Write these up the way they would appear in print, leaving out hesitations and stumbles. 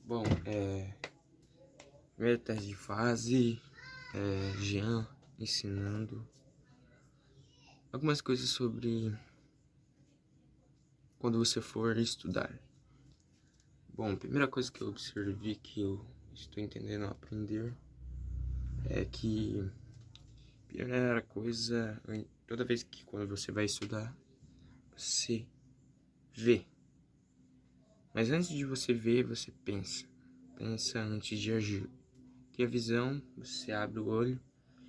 Bom, primeiro teste de fase, Jean ensinando algumas coisas sobre quando você for estudar. Bom, a primeira coisa que eu observei que eu estou entendendo a aprender é que primeira coisa, toda vez que quando você vai estudar, você vê. Mas antes de você ver, você pensa. Pensa antes de agir. Porque a visão, você abre o olho.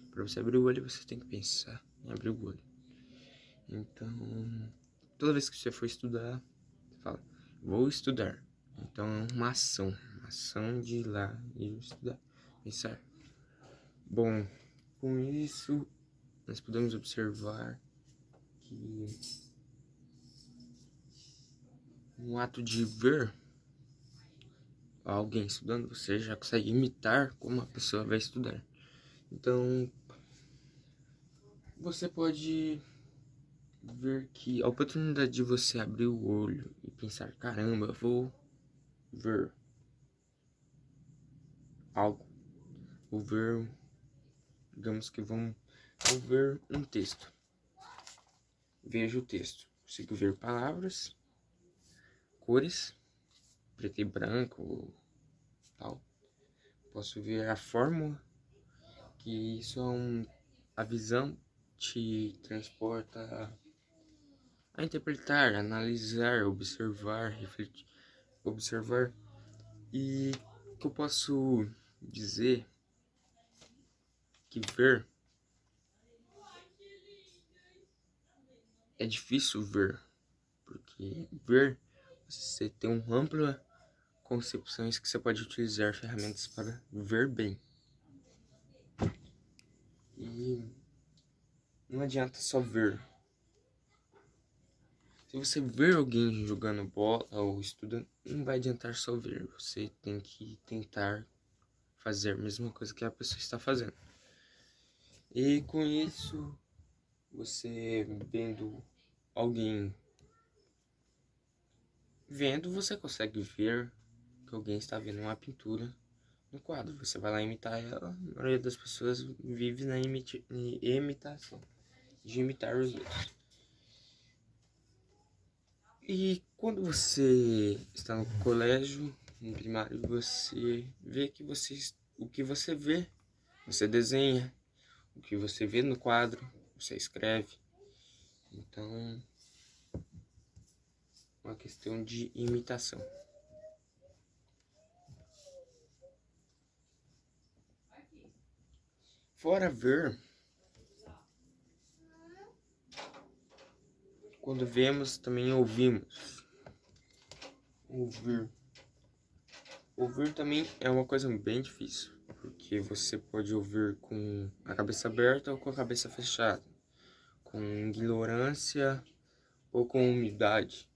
Para você abrir o olho, você tem que pensar em abrir o olho. Então, toda vez que você for estudar, você fala, vou estudar. Então, é uma ação de ir lá e estudar, pensar. Bom, com isso, nós podemos observar que no ato de ver alguém estudando, você já consegue imitar como a pessoa vai estudar. Então, você pode ver que a oportunidade de você abrir o olho e pensar, caramba, eu vou ver algo, vou ver, digamos que vou ver um texto. Vejo o texto, consigo ver palavras, cores, preto e branco, tal. Posso ver a fórmula, que isso a visão te transporta a interpretar, analisar, observar, refletir, observar. E que eu posso dizer que ver é difícil ver, porque ver você tem uma ampla concepções que você pode utilizar ferramentas para ver bem. E não adianta só ver. Se você ver alguém jogando bola ou estudando, não vai adiantar só ver. Você tem que tentar fazer a mesma coisa que a pessoa está fazendo. E com isso, você alguém vendo, você consegue ver que alguém está vendo uma pintura no quadro. Você vai lá imitar ela. A maioria das pessoas vive na imitação, de imitar os outros. E quando você está no colégio, no primário, você vê que o que você vê, você desenha. O que você vê no quadro, você escreve. Então, uma questão de imitação. Fora ver, quando vemos, também ouvimos. Ouvir também é uma coisa bem difícil, porque você pode ouvir com a cabeça aberta ou com a cabeça fechada, com ignorância ou com humildade.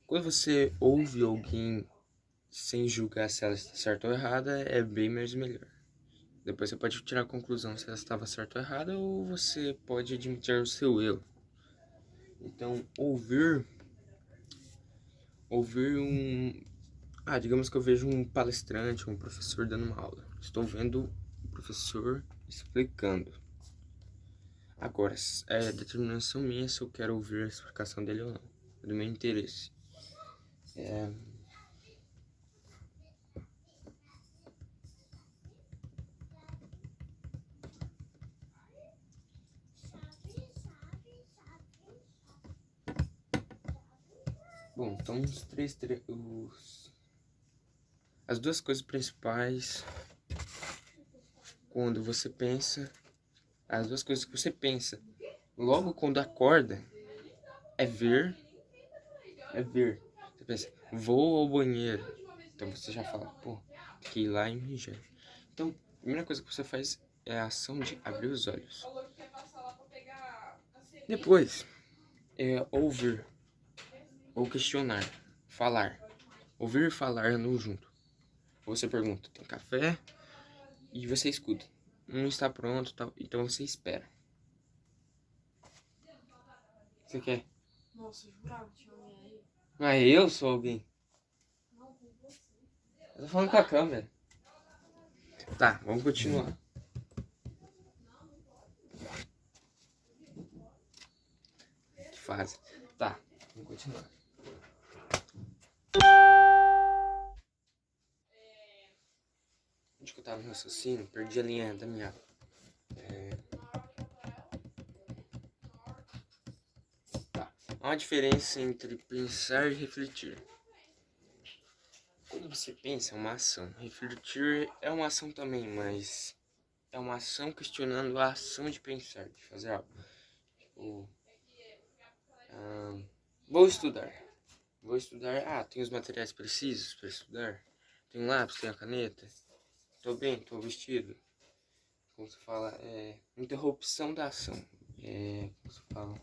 Quando você ouve alguém sem julgar se ela está certa ou errada, é bem mais melhor. Depois você pode tirar a conclusão se ela estava certa ou errada, ou você pode admitir o seu erro. Então, ouvir digamos que eu vejo um palestrante, um professor dando uma aula. Estou vendo o professor explicando. Agora, é determinação minha se eu quero ouvir a explicação dele ou não. É do meu interesse. Bom, então as duas coisas principais quando você pensa, as duas coisas que você pensa logo quando acorda é ver. Você pensa, vou ao banheiro. Então você já fala, pô, tem que ir lá e mijar. Então, a primeira coisa que você faz é a ação de abrir os olhos. Depois, é ouvir ou questionar, falar. Ouvir e falar no junto. Você pergunta, tem café? E você escuta. Não está pronto, tal. Então você espera. Você quer? Nossa, eu jurava que tinha alguém aí. Ah, eu sou alguém. Não, com Eu tô falando com a câmera. Tá, vamos continuar. Que fase. Tá, vamos continuar. Onde que eu tava no raciocínio? Perdi a linha da minha... Tá. Há uma diferença entre pensar e refletir. Quando você pensa, é uma ação. Refletir é uma ação também, mas é uma ação questionando a ação de pensar, de fazer algo. Tipo, vou estudar. Vou estudar. Ah, tem os materiais precisos para estudar. Tem um lápis, tem a caneta. Tô bem, tô vestido. Como se fala, interrupção da ação. Como se fala?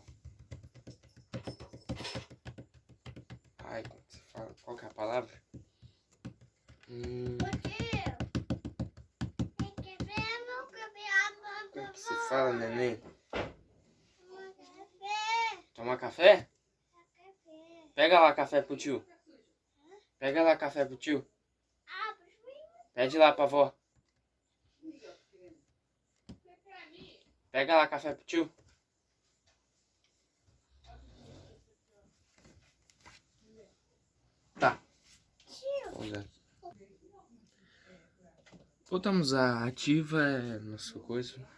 Ai, como se fala? Qual que é a palavra? Como que se fala, neném? Tomar café? Pega lá café pro tio. Pega lá café pro tio. Pede lá pra avó. Pega lá café pro tio. Tá. Voltamos à ativa, nossa coisa.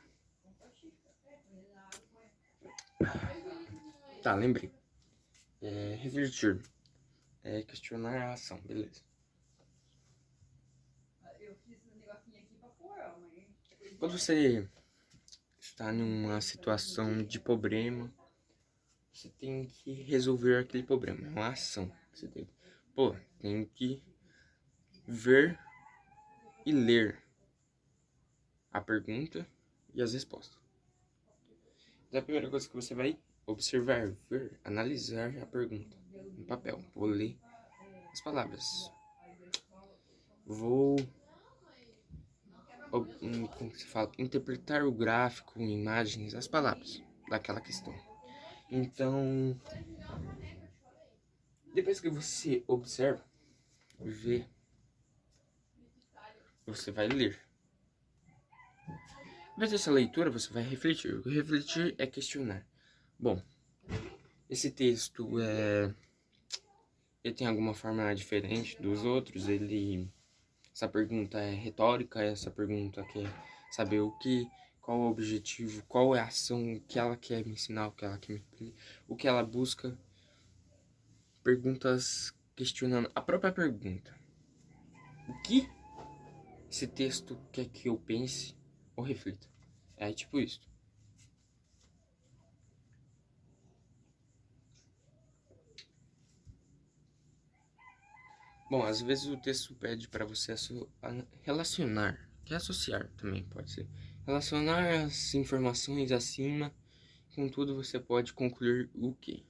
Tá, lembrei. Refletir. Questionar a ação, beleza. Quando você está numa situação de problema, você tem que resolver aquele problema. É uma ação. Você tem que ver e ler a pergunta e as respostas. Então, a primeira coisa que você vai observar, ver, analisar a pergunta no papel. Vou ler as palavras. Vou, como se fala, interpretar o gráfico, imagens, as palavras daquela questão. Então, depois que você observa, vê, você vai ler. Depois dessa leitura, você vai refletir. O refletir é questionar. Bom, esse texto ele tem alguma forma diferente dos outros? Essa pergunta é retórica, essa pergunta quer saber qual é o objetivo, qual é a ação, o que ela quer me ensinar, o que ela quer me aprender, o que ela busca. Perguntas questionando a própria pergunta. O que esse texto quer que eu pense ou reflita? É tipo isso. Bom, às vezes o texto pede para você relacionar, que é associar também pode ser. Relacionar as informações acima, contudo você pode concluir o quê?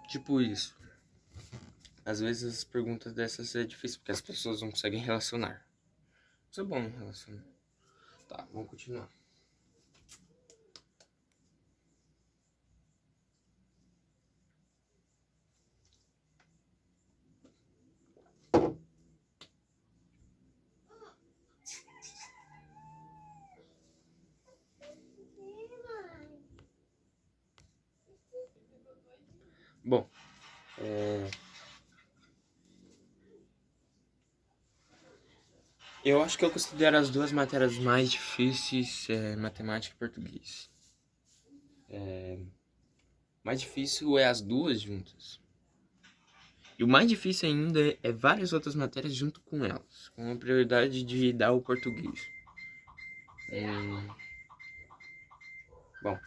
Tipo isso. Às vezes as perguntas dessas é difícil porque as pessoas não conseguem relacionar. Isso é bom em relacionar. Tá, vamos continuar. Bom, eu acho que eu considero as duas matérias mais difíceis, matemática e português. Mais difícil é as duas juntas. E o mais difícil ainda é várias outras matérias junto com elas, com a prioridade de dar o português. Bom,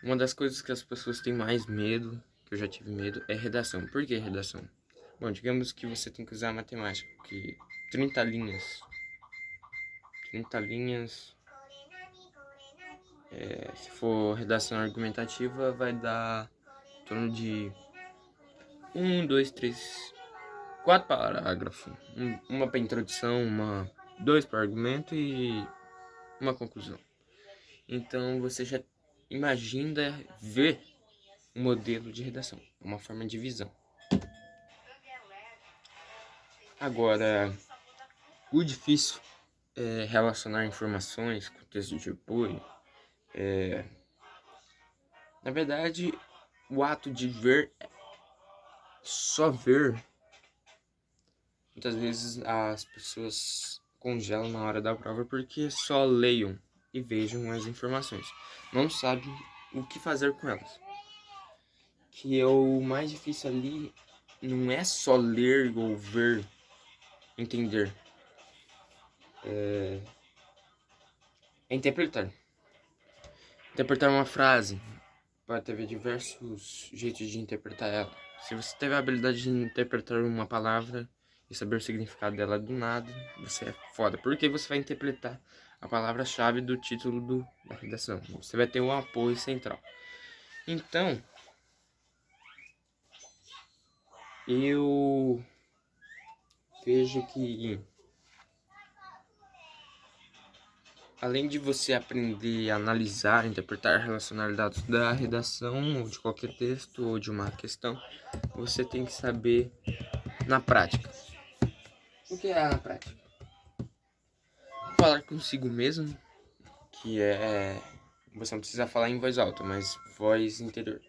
uma das coisas que as pessoas têm mais medo, que eu já tive medo, é redação. Por que redação? Bom, digamos que você tem que usar matemática, que 30 linhas. 30 linhas. Se for redação argumentativa, vai dar em torno de 1, 2, 3, 4 parágrafos. Uma para introdução, dois para argumento e uma conclusão. Então você já imagina ver um modelo de redação, uma forma de visão. Agora, o difícil é relacionar informações com texto de apoio. Na verdade, o ato de ver, só ver, muitas vezes as pessoas congelam na hora da prova porque só leiam e vejam as informações. Não sabem o que fazer com elas. Que é o mais difícil ali, não é só ler ou ver, entender. É interpretar. Interpretar uma frase. Pode ter diversos jeitos de interpretar ela. Se você teve a habilidade de interpretar uma palavra e saber o significado dela do nada, você é foda. Porque você vai interpretar a palavra-chave do título da redação. Você vai ter um apoio central. Então, eu vejo que além de você aprender a analisar, interpretar, relacionar dados da redação, ou de qualquer texto, ou de uma questão, você tem que saber na prática. O que é na prática? Falar consigo mesmo, que é... Você não precisa falar em voz alta, mas voz interior.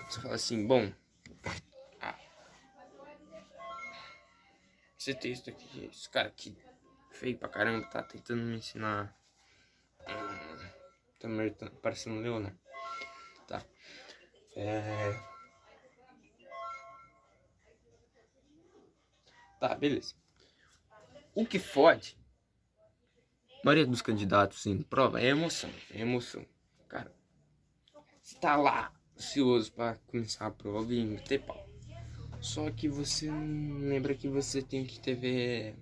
Você fala assim, bom... esse texto aqui, esse cara aqui, feio pra caramba, tá tentando me ensinar... Tá parecendo Leonardo. Tá. Tá, beleza. O que fode, a maioria dos candidatos em prova é emoção. É emoção. Cara, você tá lá, ansioso pra começar a prova e meter pau. Só que você não lembra que você tem que ter...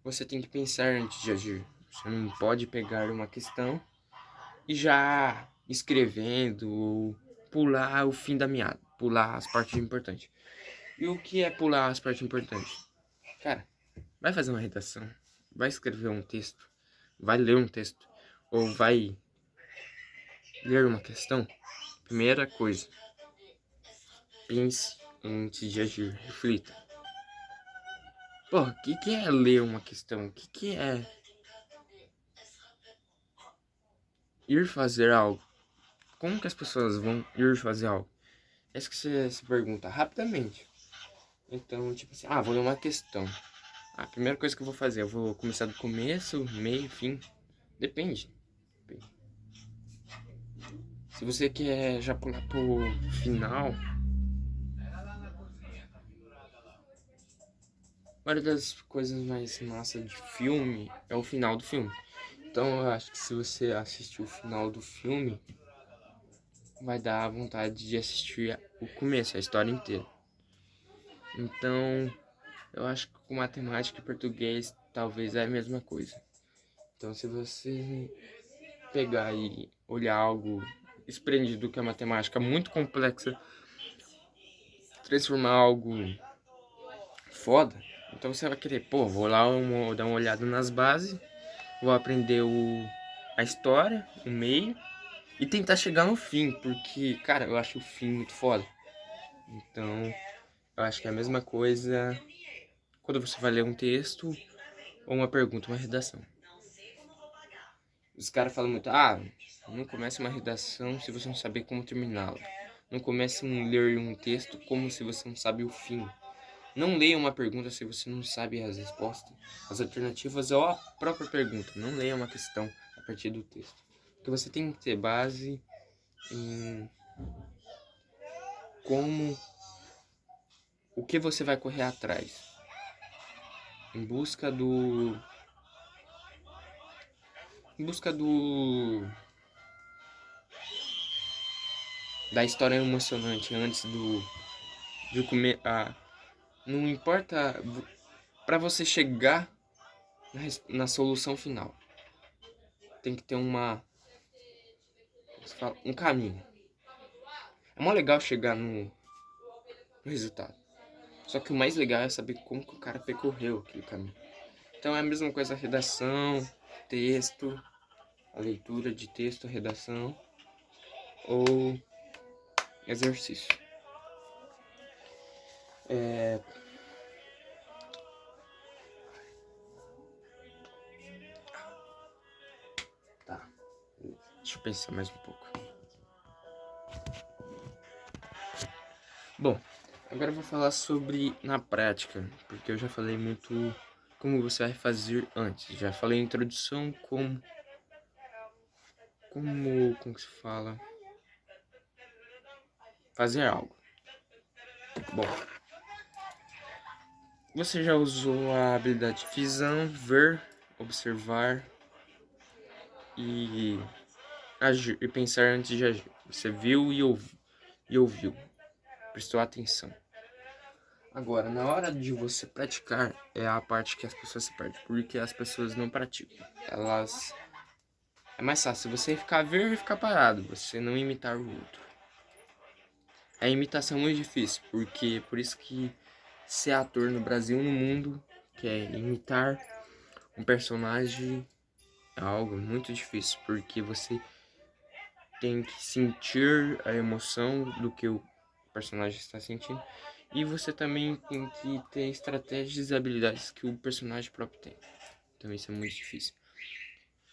Você tem que pensar antes de agir. Você não pode pegar uma questão e já escrevendo ou pular o fim da meada. Pular as partes importantes. E o que é pular as partes importantes? Cara, vai fazer uma redação, vai escrever um texto, vai ler um texto, ou vai ler uma questão. Primeira coisa, pense antes de agir, reflita. Pô, o que é ler uma questão? O que é ir fazer algo? Como que as pessoas vão ir fazer algo? É isso que você se pergunta rapidamente. Então, tipo assim, vou ler uma questão. A primeira coisa que eu vou fazer, eu vou começar do começo, meio, fim. Depende. Se você quer já pular pro final, uma das coisas mais massa de filme é o final do filme. Então eu acho que se você assistir o final do filme, vai dar vontade de assistir o começo, a história inteira. Então eu acho que com matemática e português talvez é a mesma coisa. Então se você pegar e olhar algo esplêndido que é matemática muito complexa, transformar algo foda, então você vai querer, vou lá dar uma olhada nas bases, vou aprender a história, o meio e tentar chegar no fim, porque, cara, eu acho o fim muito foda. Então, eu acho que é a mesma coisa quando você vai ler um texto ou uma pergunta, uma redação. Os caras falam muito, não comece uma redação se você não saber como terminá-la. Não comece a ler um texto como se você não sabe o fim. Não leia uma pergunta se você não sabe as respostas, as alternativas ou a própria pergunta. Não leia uma questão a partir do texto. Porque você tem que ter base em o que você vai correr atrás. Em busca do da história emocionante antes de comer não importa para você chegar na solução final. Tem que ter um caminho. É mó legal chegar no resultado. Só que o mais legal é saber como que o cara percorreu aquele caminho. Então é a mesma coisa a redação, texto, a leitura de texto, a redação ou exercício. Deixa eu pensar mais um pouco. Bom, agora eu vou falar sobre na prática, porque eu já falei muito como você vai fazer antes. Já falei a introdução, como que se fala? Fazer algo. Bom, você já usou a habilidade de visão, ver, observar e agir e pensar antes de agir. Você viu e ouviu, prestou atenção. Agora, na hora de você praticar, é a parte que as pessoas se perdem, porque as pessoas não praticam. Elas... É mais fácil você ficar ver e ficar parado, você não imitar o outro. A imitação é muito difícil, porque por isso que ser ator no Brasil e no mundo, que é imitar um personagem, é algo muito difícil, porque você tem que sentir a emoção do que o personagem está sentindo. E você também tem que ter estratégias e habilidades que o personagem próprio tem. Então isso é muito difícil.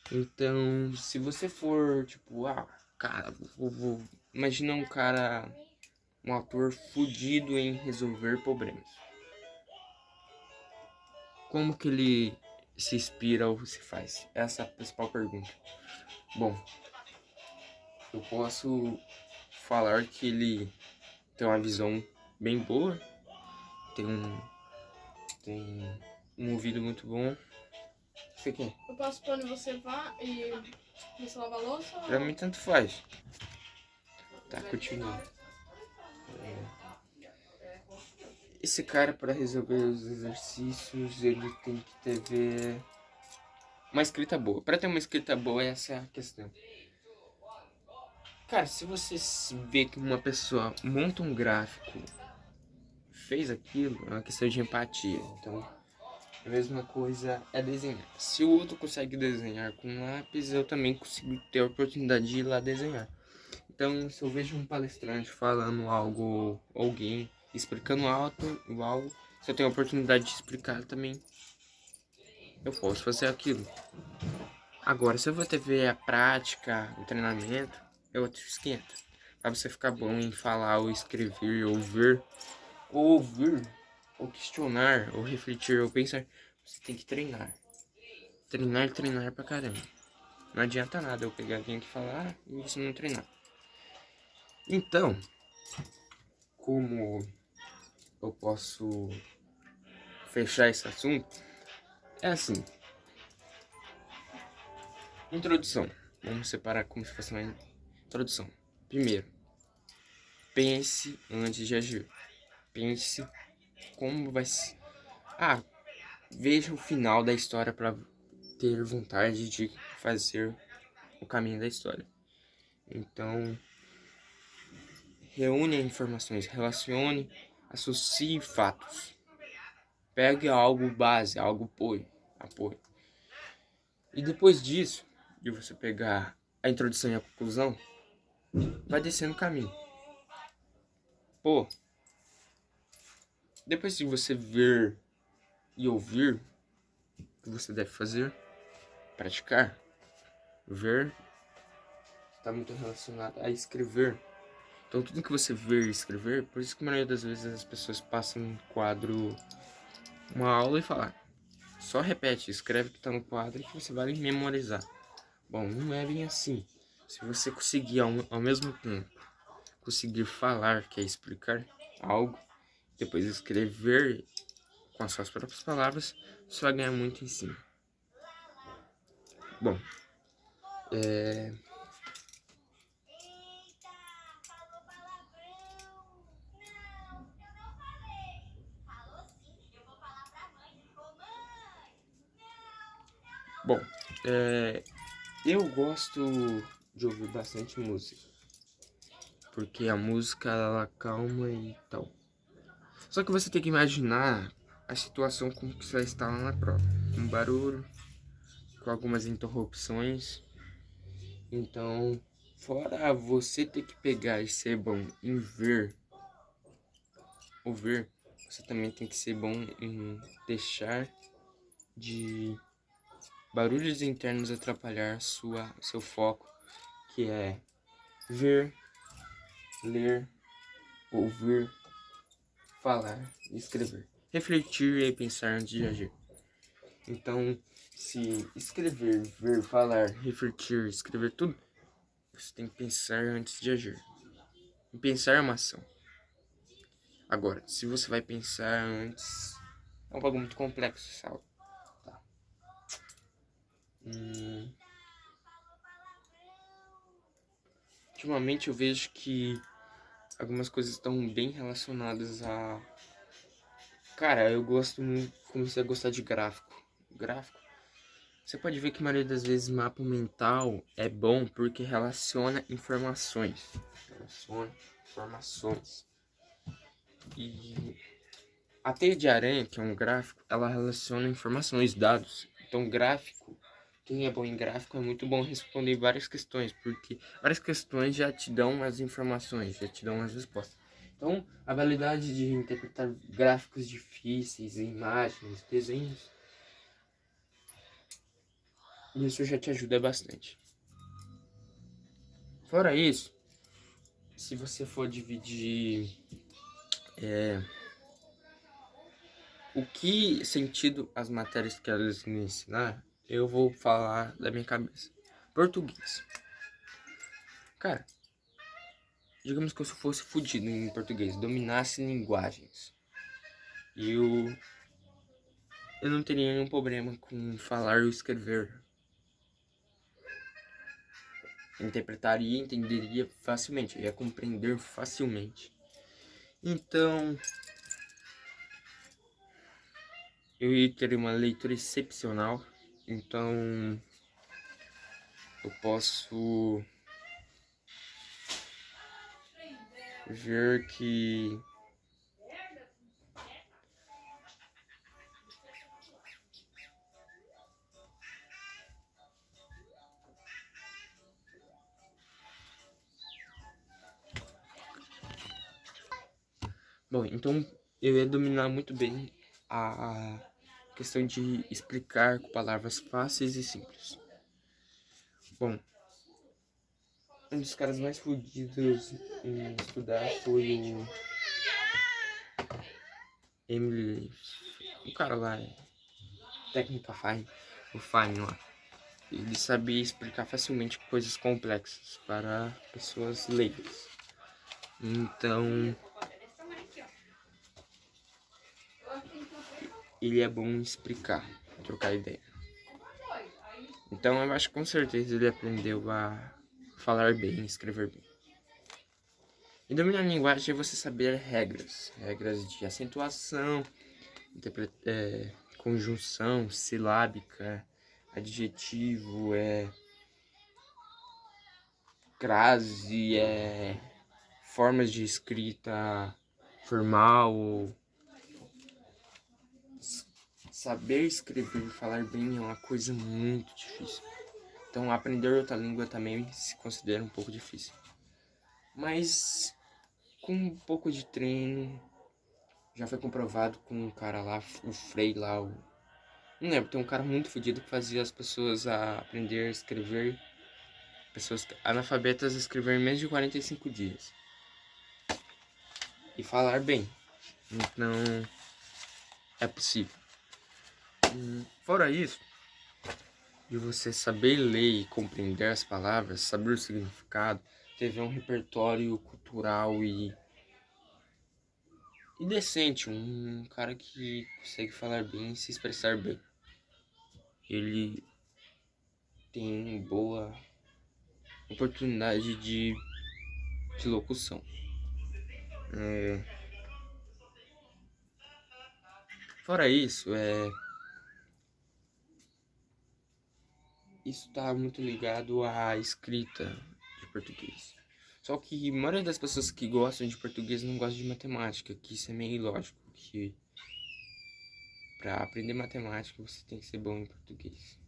Então, se você for, tipo, cara, imagina um cara, um ator fudido em resolver problemas. Como que ele se inspira ou se faz? Essa é a principal pergunta. Bom, eu posso falar que ele tem uma visão bem boa, tem um ouvido muito bom. Você quer? Eu posso pra onde você vá e você lava a louça? Pra mim tanto faz. Tá, continua. Esse cara, para resolver os exercícios, ele tem que ter uma escrita boa. Para ter uma escrita boa, essa é a questão. Cara, se você vê que uma pessoa monta um gráfico, fez aquilo, é uma questão de empatia. Então, a mesma coisa é desenhar. Se o outro consegue desenhar com lápis, eu também consigo ter a oportunidade de ir lá desenhar. Então, se eu vejo um palestrante falando algo, alguém explicando algo, se eu tenho a oportunidade de explicar também, eu posso fazer aquilo. Agora, se eu vou ter ver a prática, o treinamento, é outro esquenta. Pra você ficar bom em falar, ou escrever, ou ouvir, ou questionar, ou refletir, ou pensar, você tem que treinar. Treinar pra caramba. Não adianta nada eu pegar alguém que falar e você não treinar. Então, como eu posso fechar esse assunto? É assim. Introdução. Vamos separar como se fosse uma introdução. Primeiro, pense antes de agir. Pense como vai ser. Veja o final da história para ter vontade de fazer o caminho da história. Então, reúne informações, relacione, associe fatos. Pegue algo base, algo apoio. E depois disso, de você pegar a introdução e a conclusão, vai descendo o caminho. Depois de você ver e ouvir o que você deve fazer, praticar, ver, está muito relacionado a escrever. Então tudo que você ver e escrever, por isso que a maioria das vezes as pessoas passam um quadro, uma aula e falam, só repete, escreve o que está no quadro que você vai memorizar. Bom, não é bem assim. Se você conseguir ao mesmo tempo, conseguir falar, que é explicar algo, depois escrever com as suas próprias palavras, você vai ganhar muito em cima. Bom, Bom, eu gosto de ouvir bastante música, porque a música ela acalma e tal. Só que você tem que imaginar a situação como que você está lá na prova, com barulho, com algumas interrupções. Então, fora você ter que pegar e ser bom em ouvir, você também tem que ser bom em deixar de barulhos internos atrapalhar seu foco, que é ver, ler, ouvir, falar e escrever. Refletir e pensar antes de agir. Então, se escrever, ver, falar, refletir, escrever tudo, você tem que pensar antes de agir. E pensar é uma ação. Agora, se você vai pensar antes, é um bagulho muito complexo, sabe? Tá. Ultimamente eu vejo que algumas coisas estão bem relacionadas a... Cara, eu gosto muito, comecei a gostar de gráfico. Gráfico. Você pode ver que a maioria das vezes mapa mental é bom porque relaciona informações. Relaciona informações. E a teia de aranha, que é um gráfico, ela relaciona informações, dados. Então, gráfico, quem é bom em gráfico é muito bom responder várias questões, porque várias questões já te dão as informações, já te dão as respostas. Então, a habilidade de interpretar gráficos difíceis, imagens, desenhos, isso já te ajuda bastante. Fora isso, se você for dividir o que sentido as matérias que elas me ensinar, eu vou falar da minha cabeça. Português. Cara, digamos que eu fosse fudido em português, dominasse linguagens. Eu não teria nenhum problema com falar ou escrever. Interpretaria, entenderia facilmente, ia compreender facilmente. Então, eu ia ter uma leitura excepcional. Então, eu posso ver que bom, então eu ia dominar muito bem a questão de explicar com palavras fáceis e simples. Bom, um dos caras mais fodidos em estudar foi o Emily, o cara lá, técnica Fine, o Fine lá. Ele sabia explicar facilmente coisas complexas para pessoas leigas. Então, ele é bom em explicar, trocar ideia. Então, eu acho que com certeza ele aprendeu a falar bem, escrever bem. E dominar a linguagem é você saber regras. Regras de acentuação, conjunção, silábica, adjetivo, crase, formas de escrita formal. Saber escrever e falar bem é uma coisa muito difícil. Então aprender outra língua também se considera um pouco difícil. Mas com um pouco de treino, já foi comprovado com um cara lá, o Frei lá, não lembro, tem um cara muito fodido que fazia as pessoas a aprender a escrever, pessoas analfabetas a escrever em menos de 45 dias. E falar bem. Então, é possível. Fora isso, de você saber ler e compreender as palavras, saber o significado, ter um repertório cultural e decente, um cara que consegue falar bem e se expressar bem. Ele tem boa oportunidade de locução. Fora isso, isso está muito ligado à escrita de português. Só que a maioria das pessoas que gostam de português não gostam de matemática, que isso é meio ilógico, que para aprender matemática você tem que ser bom em português.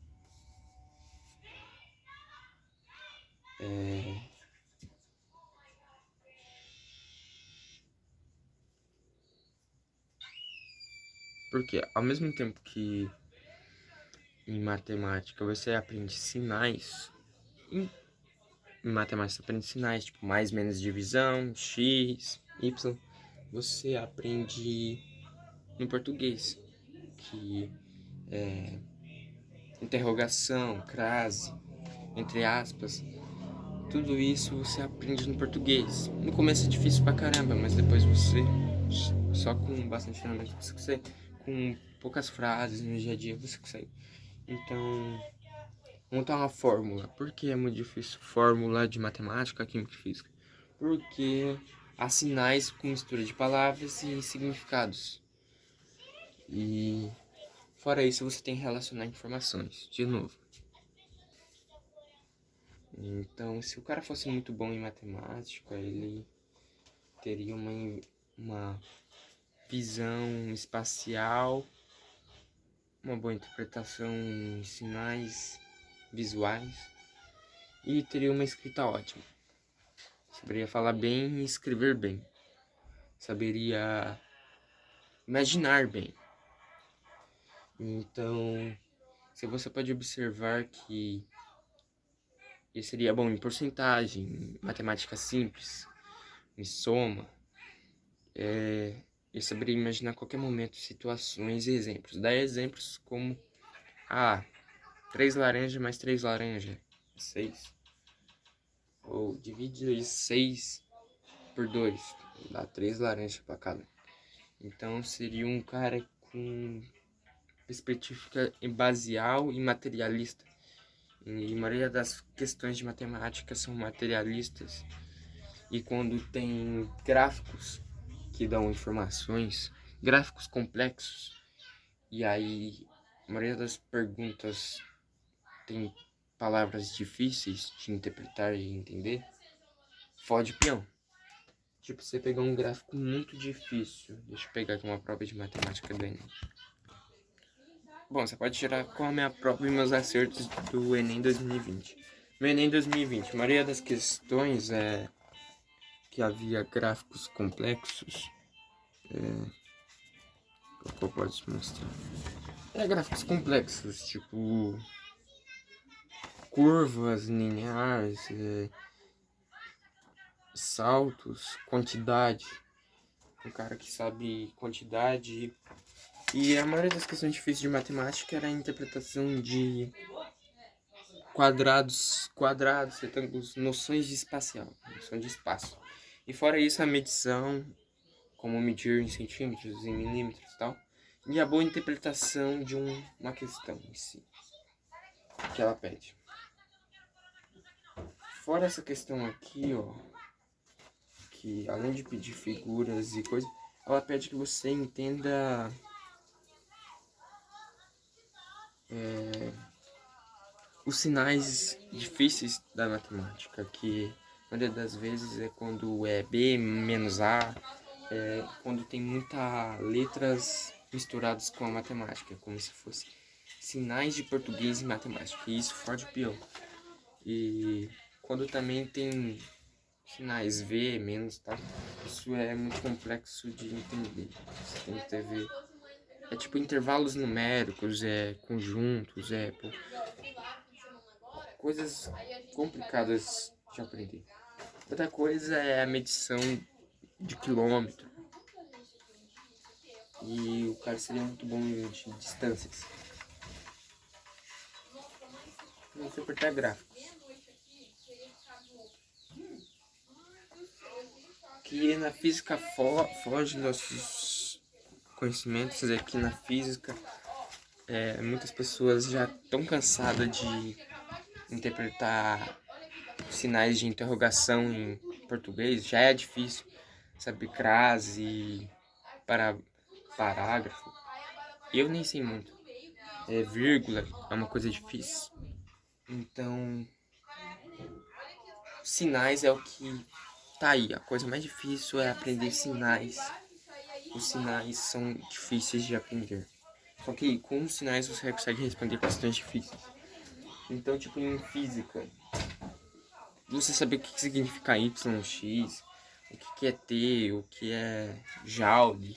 Porque ao mesmo tempo que em matemática você aprende sinais, em matemática você aprende sinais, tipo mais, menos divisão, x, y. Você aprende no português, que é interrogação, crase, entre aspas. Tudo isso você aprende no português. No começo é difícil pra caramba, mas depois você, só com bastante treinamento, você consegue, com poucas frases no dia a dia, você consegue. Então, montar uma fórmula. Por que é muito difícil? Fórmula de matemática, química e física. Porque há sinais com mistura de palavras e significados. E fora isso, você tem que relacionar informações. De novo. Então, se o cara fosse muito bom em matemática, ele teria uma visão espacial, uma boa interpretação em sinais visuais e teria uma escrita ótima. Saberia falar bem e escrever bem. Saberia imaginar bem. Então, se você pode observar que ele seria bom em porcentagem, em matemática simples, em soma, eu saberia imaginar a qualquer momento situações e exemplos. Dar exemplos como 3 laranjas mais 3 laranjas, 6. Ou divide 6 por 2, dá 3 laranjas para cada. Então seria um cara com perspectiva baseal e materialista. E a maioria das questões de matemática são materialistas. E quando tem gráficos que dão informações, gráficos complexos, e aí a maioria das perguntas tem palavras difíceis de interpretar e entender, fode peão. Tipo, você pegar um gráfico muito difícil. Deixa eu pegar aqui uma prova de matemática do Enem. Bom, você pode tirar com a minha prova e meus acertos do Enem 2020. No Enem 2020, a maioria das questões é que havia gráficos complexos. Qual pode mostrar? Gráficos complexos, tipo curvas lineares, saltos, quantidade. Um cara que sabe quantidade. E a maioria das questões difíceis de matemática era a interpretação de quadrados, retângulos, noções de espacial, noção de espaço. E fora isso, a medição, como medir em centímetros, em milímetros e tal. E a boa interpretação de uma questão em si, que ela pede. Fora essa questão aqui, ó, que além de pedir figuras e coisas, ela pede que você entenda os sinais difíceis da matemática, que a maioria das vezes é quando é B menos A, quando tem muitas letras misturadas com a matemática, como se fosse sinais de português e matemática, e isso fode o peão. E quando também tem sinais V, menos, tá? Isso é muito complexo de entender. Você tem que ver. É tipo intervalos numéricos, conjuntos, coisas complicadas de aprender. Outra coisa é a medição de quilômetro. E o cara seria muito bom de distâncias. Vamos interpretar gráficos. Que na física foge nossos conhecimentos. Aqui na física, muitas pessoas já estão cansadas de interpretar sinais de interrogação em português. Já é difícil saber crase, parágrafo. Eu nem sei muito. Vírgula é uma coisa difícil. Então, sinais é o que tá aí. A coisa mais difícil é aprender sinais. Os sinais são difíceis de aprender. Só que com os sinais você consegue responder questões difíceis. Então, tipo, em física, você saber o que significa Y, X, o que é T, o que é Joule,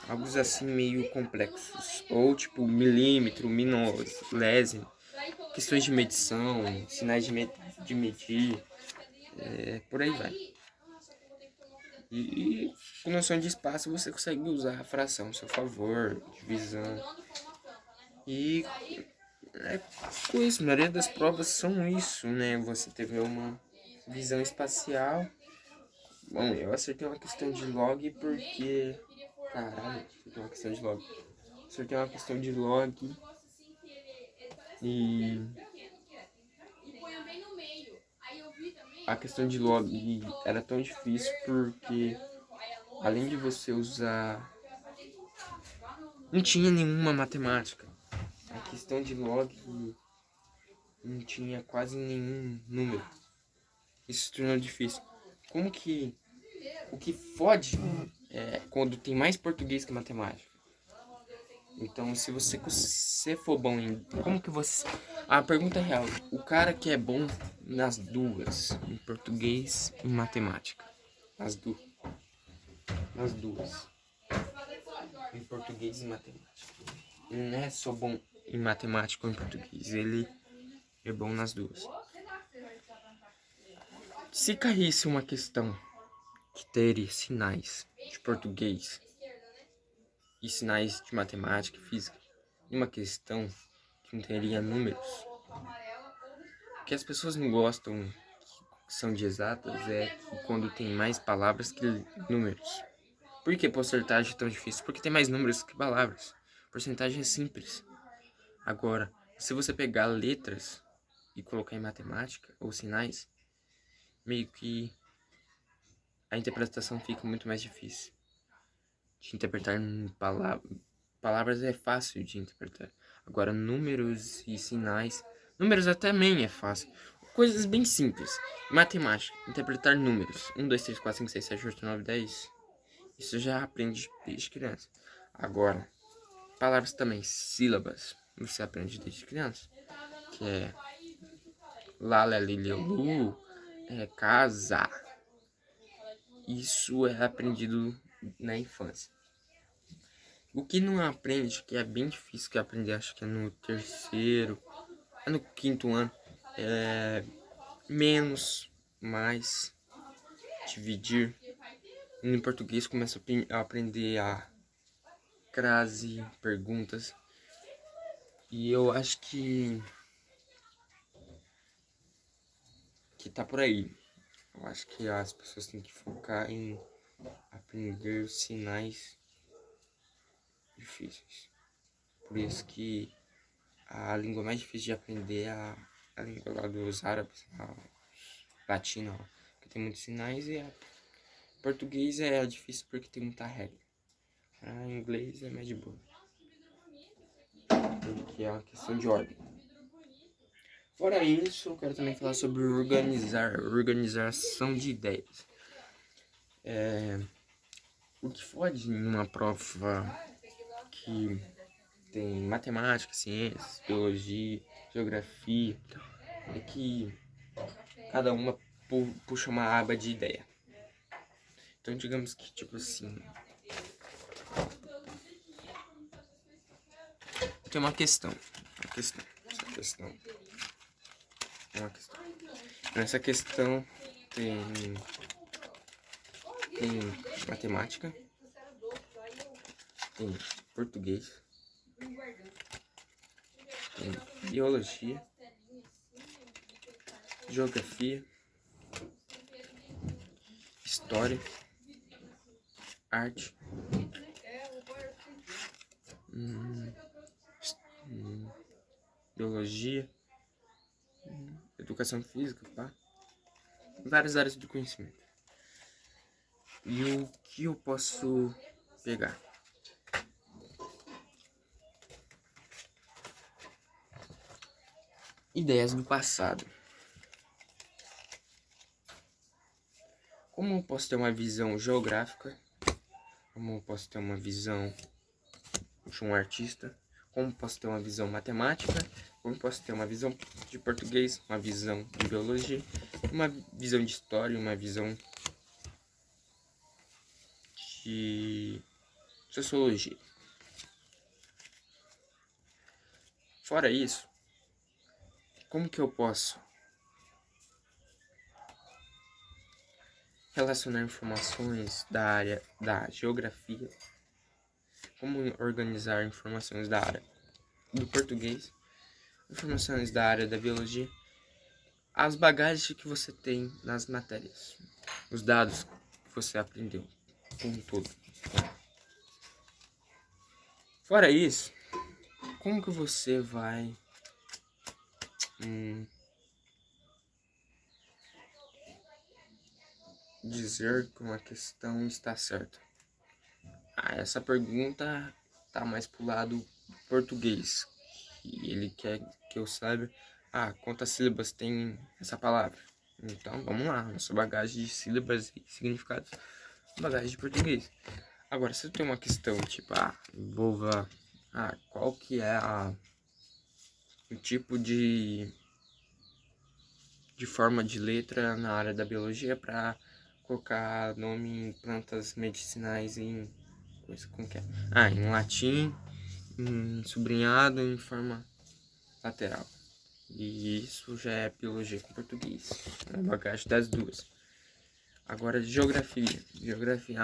algo assim meio complexos. Ou tipo, milímetro, milésimo, questões de medição, sinais de medir. Por aí vai. E com noção de espaço você consegue usar a fração a seu favor, divisão. E com isso, a maioria das provas são isso, né? Você teve uma visão espacial. Bom, eu acertei uma questão de log porque... Caralho, acertei uma questão de log. Acertei uma questão de log e... A questão de log era tão difícil porque, além de você usar... Não tinha nenhuma matemática. A questão de log não tinha quase nenhum número. Isso se tornou difícil. Como que... O que fode é quando tem mais português que matemática. Então, se você for bom em... Como que você... A pergunta é real. O cara que é bom nas duas, em português e matemática. Nas duas. Em português e matemática. Ele não é só bom em matemática ou em português. Ele é bom nas duas. Se caísse uma questão que teria sinais de português e sinais de matemática e física, e uma questão que não teria números, o que as pessoas não gostam, que são de exatas, é que quando tem mais palavras que números. Por que porcentagem é tão difícil? Porque tem mais números que palavras. Porcentagem é simples. Agora, se você pegar letras e colocar em matemática ou sinais, meio que a interpretação fica muito mais difícil de interpretar em palavras é fácil de interpretar. Agora, números e sinais... Números também é fácil. Coisas bem simples. Matemática. Interpretar números. 1, 2, 3, 4, 5, 6, 7, 8, 9, 10. Isso já aprende desde criança. Agora, palavras também. Sílabas. Você aprende desde criança. Que é... Lala, Liliolu. Casa. Isso é aprendido na infância. O que não aprende, que é bem difícil que aprender, acho que é no terceiro, é no quinto ano, é menos, mais, dividir. Em português começa a aprender a crase, perguntas. E eu acho que tá por aí. Eu acho que as pessoas têm que focar em aprender sinais difíceis. Por isso que a língua mais difícil de aprender é a língua lá dos árabes, a latina, ó, que tem muitos sinais, e português é difícil porque tem muita regra. Inglês é mais de boa, porque é uma questão de ordem. Fora isso, eu quero também falar sobre organização de ideias. O que fode em uma prova que tem matemática, ciências, biologia, geografia, é que cada uma puxa uma aba de ideia. Então, digamos que, tipo assim, tem uma questão. Nessa questão tem matemática, tem português, tem biologia, geografia, história, arte, biologia, educação física, pá. Várias áreas do conhecimento. E o que eu posso pegar? Ideias do passado. Como eu posso ter uma visão geográfica? Como eu posso ter uma visão de um artista? Como eu posso ter uma visão matemática? Como eu posso ter uma visão de português? Uma visão de biologia? Uma visão de história? Uma visão de sociologia? Fora isso, como que eu posso relacionar informações da área da geografia, como organizar informações da área do português, informações da área da biologia, as bagagens que você tem nas matérias, os dados que você aprendeu, como todo. Fora isso, como que você vai dizer que uma questão está certa? Essa pergunta tá mais pro lado português. E ele quer que eu saiba, quantas sílabas tem essa palavra. Então, vamos lá, nossa bagagem de sílabas e significados, bagagem de português. Agora, se eu tenho uma questão, tipo, envolva, qual que é o tipo de forma de letra na área da biologia para colocar nome em plantas medicinais em coisa, como que é? Em latim, em sublinhado, em forma lateral. E isso já é biologia com português, é uma bagagem das duas. Agora, geografia. Geografia,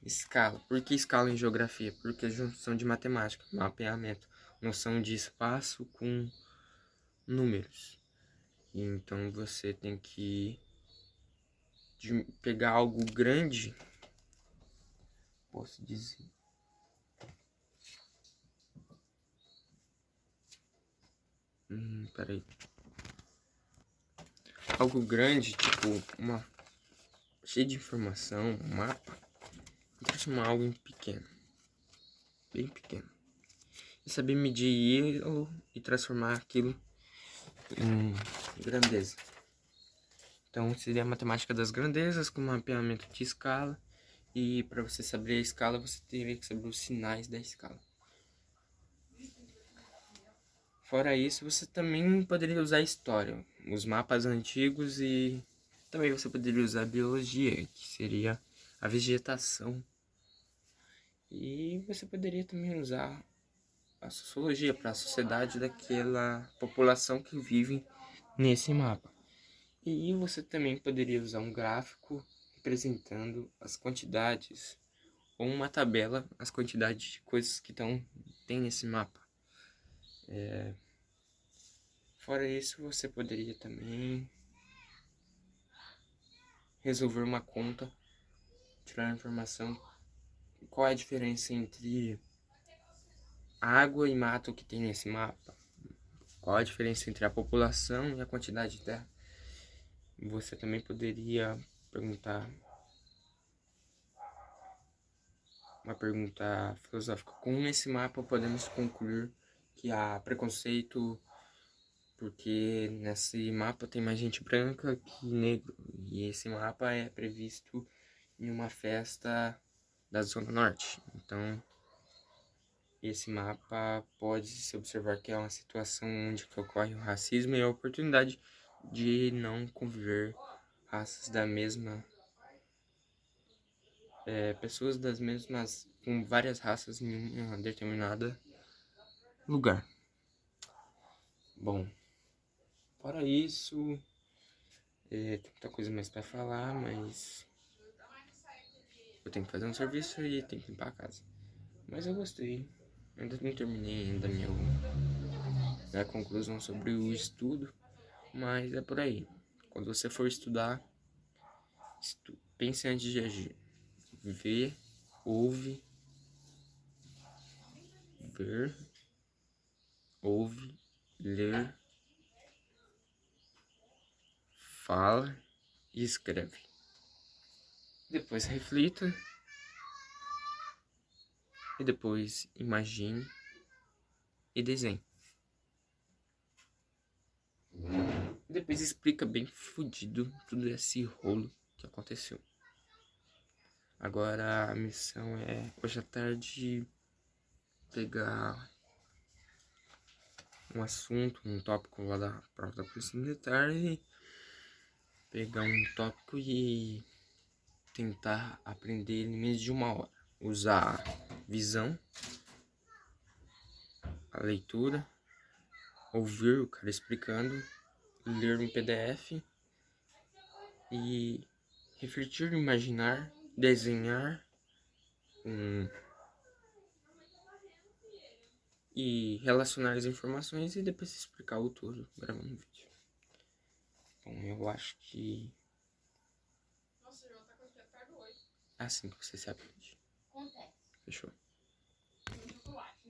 escala. Por que escala em geografia? Porque é junção de matemática, mapeamento, noção de espaço com números. Então, você tem que pegar algo grande, posso dizer. Peraí. Algo grande, tipo, cheio de informação, um mapa, e transformar algo em pequeno. Bem pequeno. E saber medir e transformar aquilo em grandeza. Então, seria a matemática das grandezas com mapeamento de escala. E para você saber a escala, você teria que saber os sinais da escala. Fora isso, você também poderia usar história, os mapas antigos, e também você poderia usar biologia, que seria a vegetação. E você poderia também usar a sociologia para a sociedade daquela população que vive nesse mapa. E você também poderia usar um gráfico representando as quantidades, ou uma tabela, as quantidades de coisas que tem nesse mapa. Fora isso, você poderia também resolver uma conta, tirar a informação, qual é a diferença entre água e mato que tem nesse mapa, qual a diferença entre a população e a quantidade de terra. Você também poderia perguntar uma pergunta filosófica: com esse mapa podemos concluir que há preconceito porque nesse mapa tem mais gente branca que negro, e esse mapa é previsto em uma festa da Zona Norte. Então, esse mapa pode se observar que é uma situação onde ocorre o racismo e a oportunidade de não conviver raças da mesma... pessoas das mesmas... com várias raças em uma determinada lugar. Bom, fora isso, tem muita coisa mais pra falar, mas eu tenho que fazer um serviço e tenho que limpar a casa. Mas eu gostei. Ainda não terminei ainda minha conclusão sobre o estudo, mas é por aí. Quando você for estudar, pense antes de agir. Vê, ouve, ver, ouve, ler, fala e escreve. Depois reflita e depois imagine e desenhe. Depois explica bem fudido tudo esse rolo que aconteceu. Agora a missão é hoje à tarde pegar um assunto, um tópico lá da prova da Polícia Militar, e pegar um tópico e tentar aprender em menos de 1 hora. Usar a visão, a leitura, ouvir o cara explicando, ler um PDF e refletir, imaginar, desenhar e relacionar as informações e depois explicar o todo gravando um vídeo. Bom, eu acho que Nossa, já tá com apertado hoje. é assim que você se aprende. Acontece. Fechou. Muito chocolate.